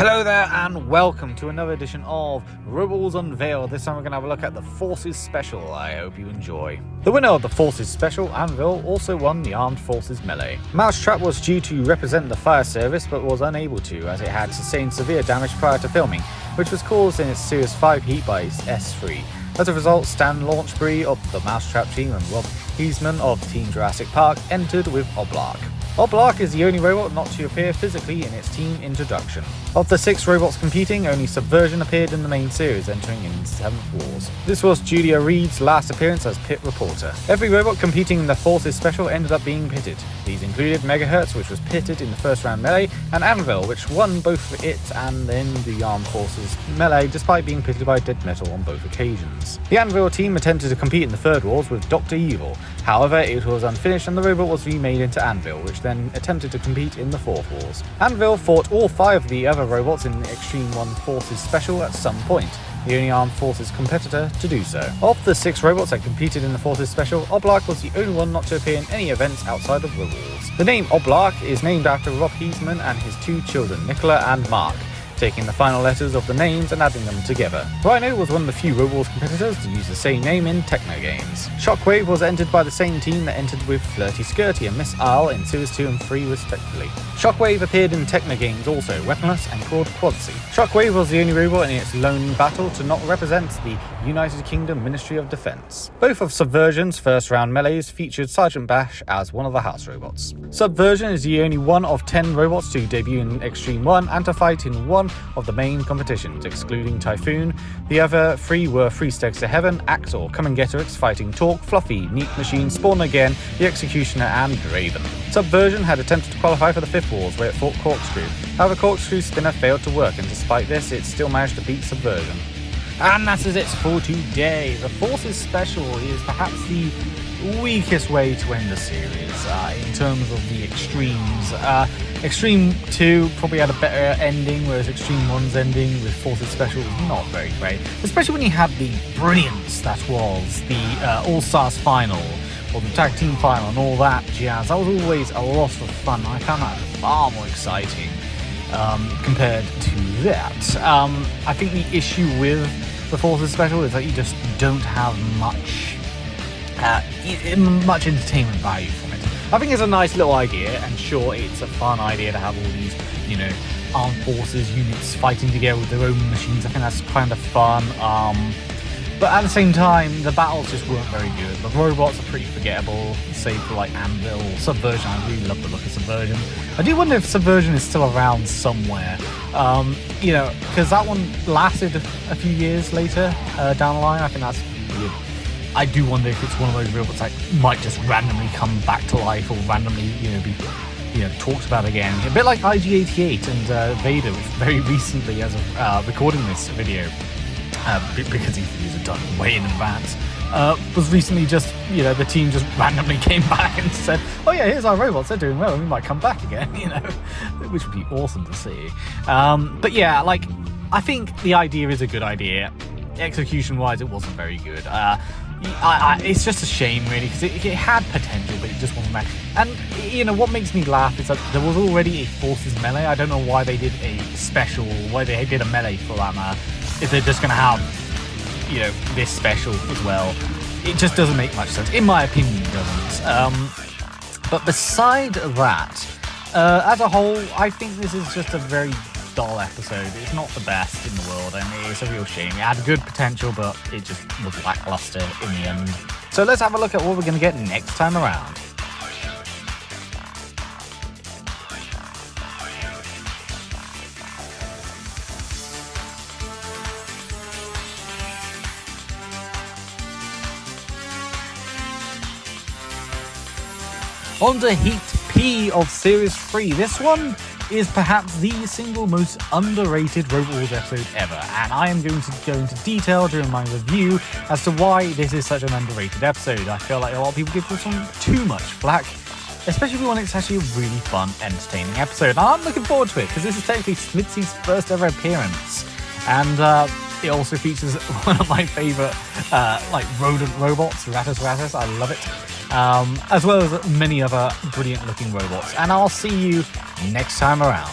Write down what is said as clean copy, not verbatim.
Hello there and welcome to another edition of Rebels Unveiled. This time we're going to have a look at the Forces Special. I hope you enjoy. The winner of the Forces Special, Unveiled, also won the Armed Forces Melee. Mousetrap was due to represent the fire service but was unable to, as it had sustained severe damage prior to filming, which was caused in its Series 5 heat by its S3. As a result, Stan Launchbury of the Mousetrap team and Rob Heisman of Team Jurassic Park entered with Oblark. Oblark is the only robot not to appear physically in its team introduction. Of the 6 robots competing, only Subversion appeared in the main series, entering in 7th Wars. This was Julia Reed's last appearance as pit reporter. Every robot competing in the Forces Special ended up being pitted. These included Mega-Hurtz, which was pitted in the first round melee, and Unveiled, which won both for it and then the Armed Forces Melee, despite being pitted by Dead Metal on both occasions. The Unveiled team attempted to compete in the Third Wars with Dr. Evil. However, it was unfinished and the robot was remade into Unveiled, which then attempted to compete in the Fourth Wars. Unveiled fought all 5 of the other robots in the Extreme 1 Forces Special at some point, the only Armed Forces competitor to do so. Of the 6 robots that competed in the Forces Special, Oblark was the only one not to appear in any events outside of the Wars. The name Oblark is named after Rob Heisman and his 2 children, Nicola and Mark, taking the final letters of the names and adding them together. Rhino was one of the few Robots competitors to use the same name in Techno games. Shockwave was entered by the same team that entered with Flirty Skirty and Miss Isle in Series 2 and 3 respectively. Shockwave appeared in Techno games also, weaponless and called Quadsy. Shockwave was the only robot in its lone battle to not represent the United Kingdom Ministry of Defence. Both of Subversion's first round melees featured Sergeant Bash as one of the house robots. Subversion is the only one of 10 robots to debut in Extreme 1 and to fight in one of the main competitions, excluding Typhoon. The other 3 were Free Stegs to Heaven, Axor, Come and Get Rix, Fighting Talk, Fluffy, Neat Machine, Spawn Again, The Executioner and Draven. Subversion had attempted to qualify for the 5th Wars where it fought Corkscrew. However, Corkscrew Spinner failed to work and despite this it still managed to beat Subversion. And that is it for today. The Forces Special is perhaps the weakest way to end the series in terms of the extremes. Extreme 2 probably had a better ending, whereas Extreme 1's ending with Forces Special was not very great. Especially when you had the brilliance that was the All-Stars final, or the Tag Team final and all that jazz. That was always a lot of fun. I found that far more exciting compared to that. I think the issue with the Forces Special is that you just don't have much entertainment value from it. I think it's a nice little idea, and sure, it's a fun idea to have all these, armed forces units fighting together with their own machines. I think that's kind of fun. But at the same time, the battles just weren't very good. The robots are pretty forgettable, save for like Anvil or Subversion. I really love the look of Subversion. I do wonder if Subversion is still around somewhere. Because that one lasted a few years later down the line. I think that's weird. I do wonder if it's one of those robots that might just randomly come back to life or randomly, be talked about again. A bit like IG-88 and Vader, which very recently, as of recording this video, because these videos are done way in advance, was recently just, the team just randomly came back and said, oh yeah, here's our robots, they're doing well, we might come back again, which would be awesome to see. But yeah, I think the idea is a good idea. Execution-wise, it wasn't very good. It's just a shame, really, because it had potential, but it just wasn't there. And, what makes me laugh is that there was already a Forces Melee. I don't know why they did a special, why they did a Melee for that matter, if they're just going to have, this special as well. It just doesn't make much sense. In my opinion, it doesn't. But beside that, as a whole, I think this is just a very dull episode. It's not the best in the world, and it's a real shame. It had good potential, but it just was lackluster in the end. So let's have a look at what we're going to get next time around. On to Heat P of Series 3. This one is perhaps the single most underrated Robot Wars episode ever, and I am going to go into detail during my review as to why this is such an underrated episode. I feel like a lot of people give this one too much flack, especially when it's actually a really fun, entertaining episode. And I'm looking forward to it, because this is technically Smitsy's first ever appearance, and it also features one of my favourite rodent robots, Ratus. I love it. As well as many other brilliant looking robots. And I'll see you next time around.